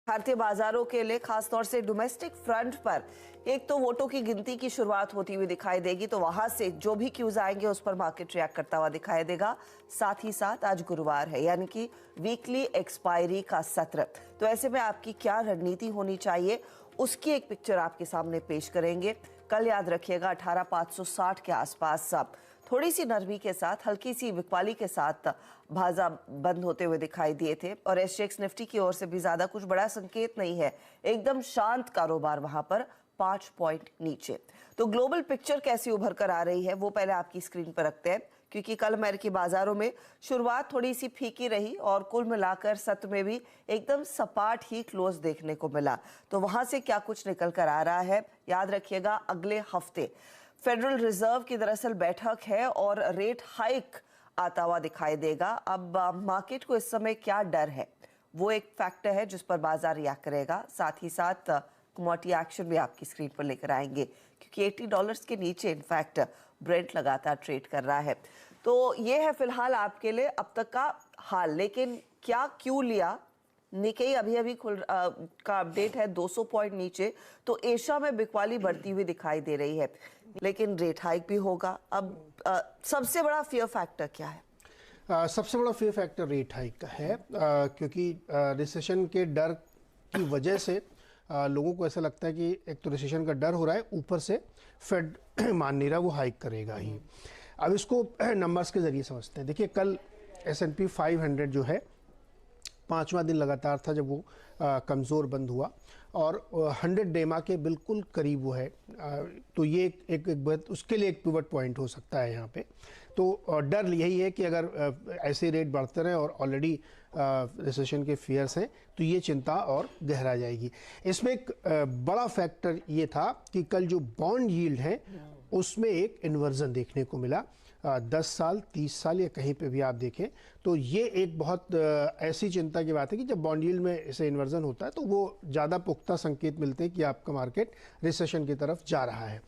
भारतीय बाजारों के लिए खासतौर से डोमेस्टिक फ्रंट पर एक तो वोटों की गिनती की शुरुआत होती हुई दिखाई देगी, तो वहां से जो भी क्यूज आएंगे उस पर मार्केट रिएक्ट करता हुआ दिखाई देगा। साथ ही साथ आज गुरुवार है, यानी कि वीकली एक्सपायरी का सत्र, तो ऐसे में आपकी क्या रणनीति होनी चाहिए उसकी एक पिक्चर आपके सामने पेश करेंगे। कल याद रखिएगा 18,560 के आसपास थोड़ी सी नरमी के साथ, हल्की सी बिकवाली के साथ बाजार बंद होते हुए दिखाई दिए थे और एसजीएक्स निफ्टी की ओर से भी ज्यादा कुछ बड़ा संकेत नहीं है, एकदम शांत कारोबार वहां पर 5 पॉइंट नीचे। तो ग्लोबल पिक्चर कैसी उभर कर आ रही है वो पहले आपकी स्क्रीन पर रखते हैं, क्योंकि कल अमेरिकी बाजारों में शुरुआत थोड़ी सी फीकी रही और कुल मिलाकर सत्र में भी एकदम सपाट ही क्लोज देखने को मिला। तो वहां से क्या कुछ निकल कर आ रहा है, याद रखिएगा अगले हफ्ते फेडरल रिजर्व की दरअसल बैठक है और रेट हाइक आता हुआ दिखाई देगा। अब मार्केट को इस समय क्या डर है वो एक फैक्टर है जिस पर बाजार रिएक्ट करेगा। साथ ही साथ कमोडिटी एक्शन भी आपकी स्क्रीन पर लेकर आएंगे, क्योंकि $80 के नीचे इनफैक्ट ब्रेंट लगातार ट्रेड कर रहा है। तो ये है फिलहाल आपके लिए अब तक का हाल। लेकिन क्या क्यों लिया, निकेई अभी का अपडेट है 200 पॉइंट नीचे, तो एशिया में बिकवाली बढ़ती हुई दिखाई दे रही है, लेकिन रेट हाइक भी होगा। अब सबसे बड़ा फियर फैक्टर क्या है? सबसे बड़ा फियर फैक्टर रेट हाइक का है, क्योंकि रिसेशन के डर की वजह से लोगों को ऐसा लगता है कि एक तो रिसेशन का डर हो रहा है, ऊपर से फेड मान नहीं रहा वो हाइक करेगा ही। अब इसको नंबर्स के जरिए समझते हैं। देखिए कल S&P 500 जो है 5वां दिन लगातार था जब वो कमज़ोर बंद हुआ और 100 डेमा के बिल्कुल करीब वो है। तो ये एक उसके लिए एक पिवट पॉइंट हो सकता है यहाँ पे। तो डर यही है कि अगर ऐसे रेट बढ़ते रहे और ऑलरेडी रिसेशन के फियर्स हैं तो ये चिंता और गहरा जाएगी। इसमें एक बड़ा फैक्टर ये था कि कल जो बॉन्ड यील्ड है उसमें एक इन्वर्जन देखने को मिला। 10 साल 30 साल या कहीं पे भी आप देखें तो ये एक बहुत ऐसी चिंता की बात है कि जब बॉन्ड यील्ड में ऐसे इन्वर्जन होता है तो वो ज़्यादा पुख्ता संकेत मिलते हैं कि आपका मार्केट रिसेशन की तरफ जा रहा है।